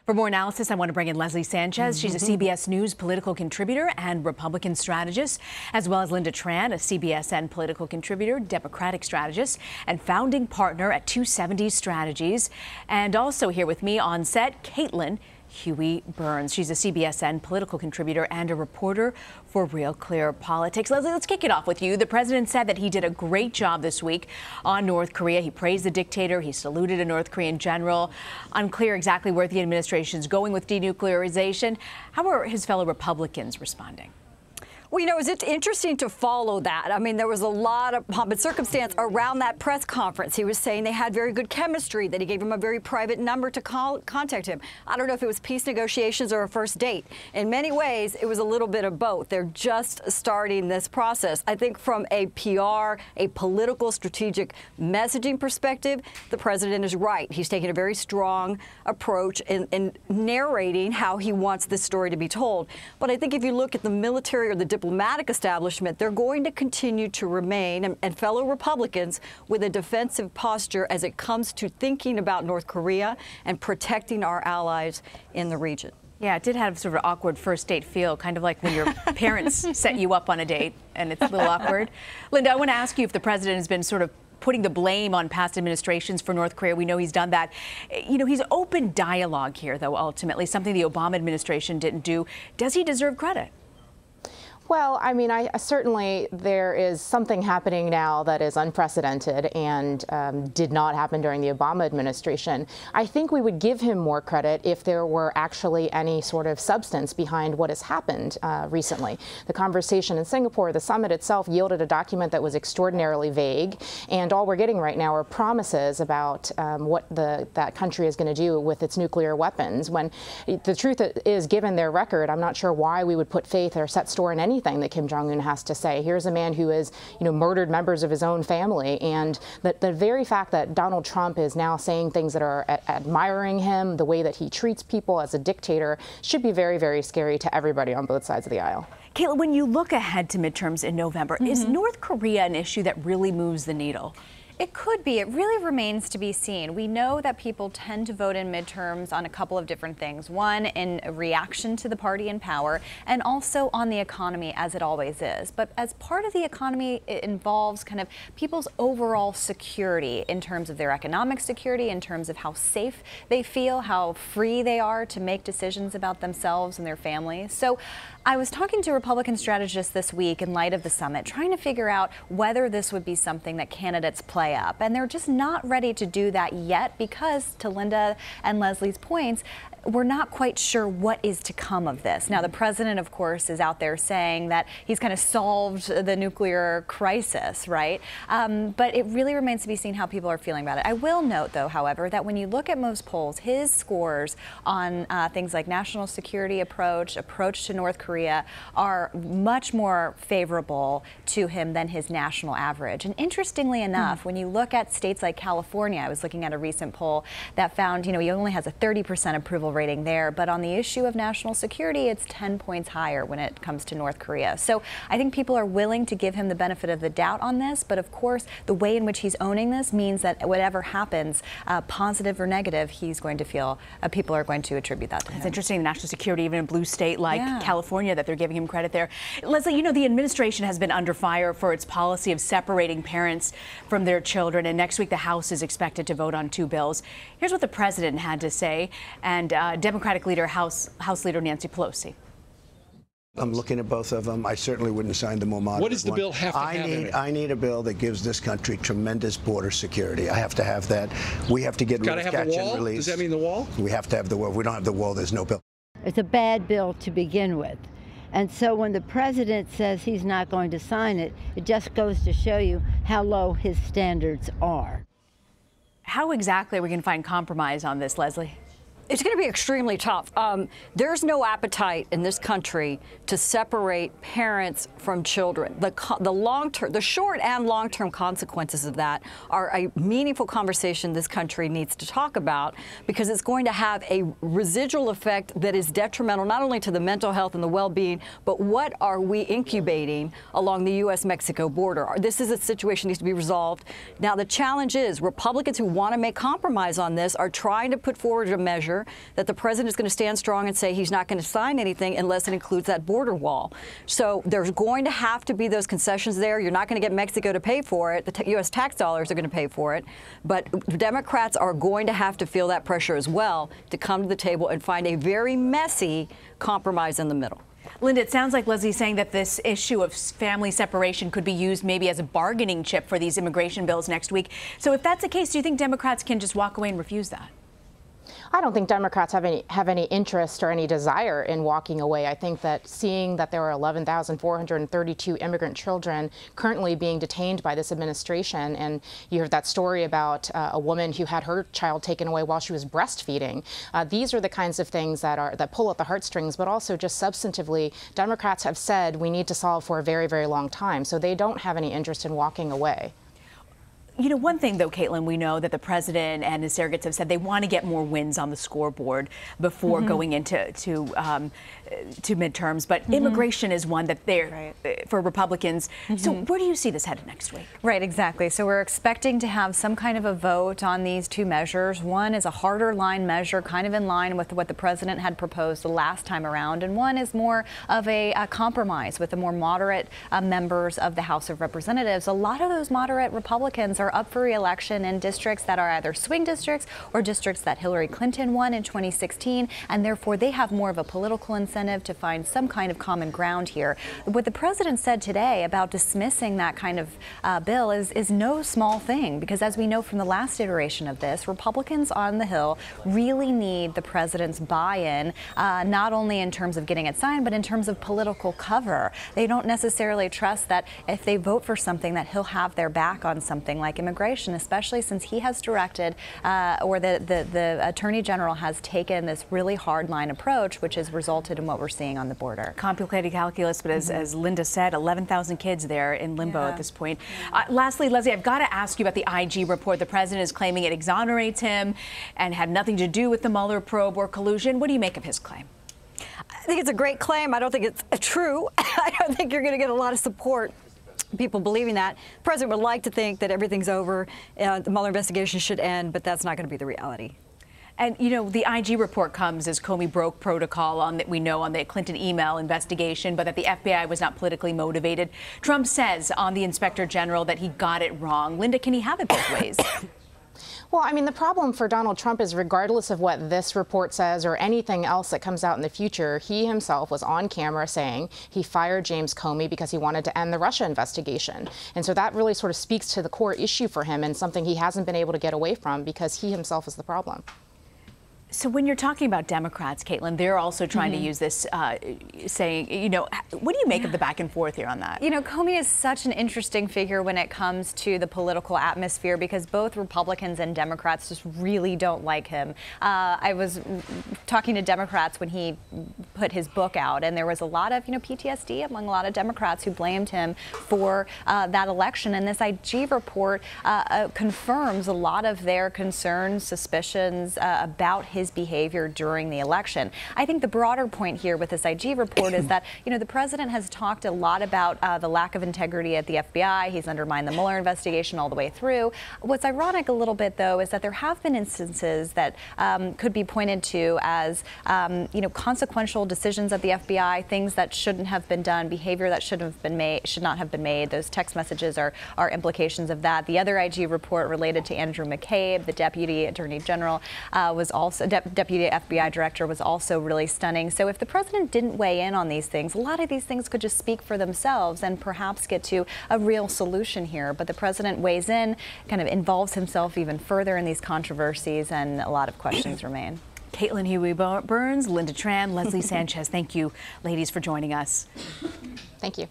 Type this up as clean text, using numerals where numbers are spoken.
For more analysis, I want to bring in Leslie Sanchez. She's a CBS News political contributor and Republican strategist, as well as Lynda Tran, a CBSN political contributor, Democratic strategist, and founding partner at 270 Strategies. And also here with me on set, Caitlin Huey-Burns. She's a CBSN political contributor and a reporter for Real Clear Politics. Leslie, let's kick it off with you. The president said that he did a great job this week on North Korea. He praised the dictator. He saluted a North Korean general. Unclear exactly where the administration is going with denuclearization. How are his fellow Republicans responding? Well, you know, it's interesting to follow that. I mean, there was a lot of pomp and circumstance around that press conference. He was saying they had very good chemistry, that he gave him a very private number to contact him. I don't know if it was peace negotiations or a first date. In many ways, it was a little bit of both. They're just starting this process. I think from a PR, a political strategic messaging perspective, the president is right. He's taking a very strong approach in narrating how he wants this story to be told. But I think if you look at the military or the diplomatic establishment, they're going to continue to remain, and fellow Republicans, with a defensive posture as it comes to thinking about North Korea and protecting our allies in the region. Yeah, it did have sort of an awkward first date feel, kind of like when your parents set you up on a date and it's a little awkward. Lynda, I want to ask you if the president has been sort of putting the blame on past administrations for North Korea. We know he's done that. You know, he's open dialogue here, though, ultimately, something the Obama administration didn't do. Does he deserve credit? Well, I mean, certainly there is something happening now that is unprecedented and did not happen during the Obama administration. I think we would give him more credit if there were actually any sort of substance behind what has happened recently. The conversation in Singapore, the summit itself, yielded a document that was extraordinarily vague, and all we're getting right now are promises about what that country is going to do with its nuclear weapons, when the truth is, given their record, I'm not sure why we would put faith or set store in anything that Kim Jong Un has to say. Here's a man who has, murdered members of his own family, and the very fact that Donald Trump is now saying things that are admiring him, the way that he treats people as a dictator, should be very, very scary to everybody on both sides of the aisle. Caitlin, when you look ahead to midterms in November, is North Korea an issue that really moves the needle? It could be. It really remains to be seen. We know that people tend to vote in midterms on a couple of different things. One, in reaction to the party in power, and also on the economy, as it always is. But as part of the economy, it involves kind of people's overall security in terms of their economic security, in terms of how safe they feel, how free they are to make decisions about themselves and their families. So I was talking to Republican strategists this week in light of the summit, trying to figure out whether this would be something that candidates play up. And they're just not ready to do that yet because, to Lynda and Leslie's points, we're not quite sure what is to come of this. Now, the president, of course, is out there saying that he's kind of solved the nuclear crisis, right? But it really remains to be seen how people are feeling about it. I will note, though, however, that when you look at most polls, his scores on things like national security approach to North Korea are much more favorable to him than his national average. And interestingly enough, when you look at states like California, I was looking at a recent poll that found, he only has a 30% approval rating there, but on the issue of national security, it's 10 points higher when it comes to North Korea. So I think people are willing to give him the benefit of the doubt on this, but of course, the way in which he's owning this means that whatever happens, positive or negative, he's going to feel, people are going to attribute that to him. It's interesting, national security, even in a blue state like California, that they're giving him credit there. Leslie, the administration has been under fire for its policy of separating parents from their children, and next week the House is expected to vote on 2 bills. Here's what the president had to say, and Democratic leader, House Leader Nancy Pelosi. I'm looking at both of them. I certainly wouldn't sign the more moderate What does the one. bill have to have in it? I need a bill that gives this country tremendous border security. I have to have that. We have to get rid of catch and release. Does that mean the wall? We have to have the wall. If we don't have the wall, there's no bill. It's a bad bill to begin with. And so when the president says he's not going to sign it, it just goes to show you how low his standards are. How exactly are we going to find compromise on this, Leslie? It's going to be extremely tough. There's no appetite in this country to separate parents from children. The short and long-term consequences of that are a meaningful conversation this country needs to talk about, because it's going to have a residual effect that is detrimental not only to the mental health and the well-being, but what are we incubating along the U.S.-Mexico border? This is a situation that needs to be resolved. Now, the challenge is Republicans who want to make compromise on this are trying to put forward a measure here that the president is going to stand strong and say he's not going to sign anything unless it includes that border wall. So there's going to have to be those concessions there. You're not going to get Mexico to pay for it. The U.S. tax dollars are going to pay for it. But Democrats are going to have to feel that pressure as well to come to the table and find a very messy compromise in the middle. Lynda, it sounds like Leslie's saying that this issue of family separation could be used maybe as a bargaining chip for these immigration bills next week. So if that's the case, do you think Democrats can just walk away and refuse that? I don't think Democrats have any interest or any desire in walking away. I think that seeing that there are 11,432 immigrant children currently being detained by this administration, and you heard that story about a woman who had her child taken away while she was breastfeeding. These are the kinds of things that pull at the heartstrings, but also just substantively, Democrats have said we need to solve for a very, very long time. So they don't have any interest in walking away. You know, one thing, though, Caitlin, we know that the president and his surrogates have said they want to get more wins on the scoreboard before going into midterms. But immigration is one that they're for Republicans. So where do you see this headed next week? Right, exactly. So we're expecting to have some kind of a vote on these two measures. One is a harder line measure, kind of in line with what the president had proposed the last time around. And one is more of a compromise with the more moderate members of the House of Representatives. A lot of those moderate Republicans are up for re-election in districts that are either swing districts or districts that Hillary Clinton won in 2016, and therefore they have more of a political incentive to find some kind of common ground here. What the president said today about dismissing that kind of bill is no small thing, because as we know from the last iteration of this, Republicans on the Hill really need the president's buy-in, not only in terms of getting it signed, but in terms of political cover. They don't necessarily trust that if they vote for something that he'll have their back on something like immigration, especially since he has directed or the Attorney General has taken this really hard line approach, which has resulted in what we're seeing on the border. Complicated calculus, but as Lynda said, 11,000 kids there in limbo at this point. Lastly, Leslie, I've got to ask you about the IG report. The president is claiming it exonerates him and had nothing to do with the Mueller probe or collusion. What do you make of his claim? I think it's a great claim. I don't think it's true. I don't think you're going to get a lot of support. People believing that. The president would like to think that everything's over, the Mueller investigation should end, but that's not going to be the reality. And, you know, the IG report comes as Comey broke protocol on that we know on the Clinton email investigation, but that the FBI was not politically motivated. Trump says on the Inspector General that he got it wrong. Lynda, can he have it both ways? Well, I mean, the problem for Donald Trump is regardless of what this report says or anything else that comes out in the future, he himself was on camera saying he fired James Comey because he wanted to end the Russia investigation. And so that really sort of speaks to the core issue for him and something he hasn't been able to get away from because he himself is the problem. So when you're talking about Democrats, Caitlin, they're also trying to use this, saying, you know, what do you make of the back and forth here on that? You know, Comey is such an interesting figure when it comes to the political atmosphere because both Republicans and Democrats just really don't like him. I was talking to Democrats when he put his book out, and there was a lot of, you know, PTSD among a lot of Democrats who blamed him for that election. And this IG report confirms a lot of their concerns, suspicions about his behavior during the election. I think the broader point here with this IG report is that, you know, the president has talked a lot about the lack of integrity at the FBI. He's undermined the Mueller investigation all the way through. What's ironic a little bit, though, is that there have been instances that could be pointed to as, you know, consequential decisions at the FBI, things that shouldn't have been done, behavior that should not have been made. Those text messages are implications of that. The other IG report related to Andrew McCabe, the Deputy Attorney General, was also Deputy FBI Director, was also really stunning. So if the president didn't weigh in on these things, a lot of these things could just speak for themselves and perhaps get to a real solution here. But the president weighs in, kind of involves himself even further in these controversies, and a lot of questions remain. Caitlin Huey-Burns, Lynda Tran, Leslie Sanchez, thank you, ladies, for joining us. Thank you.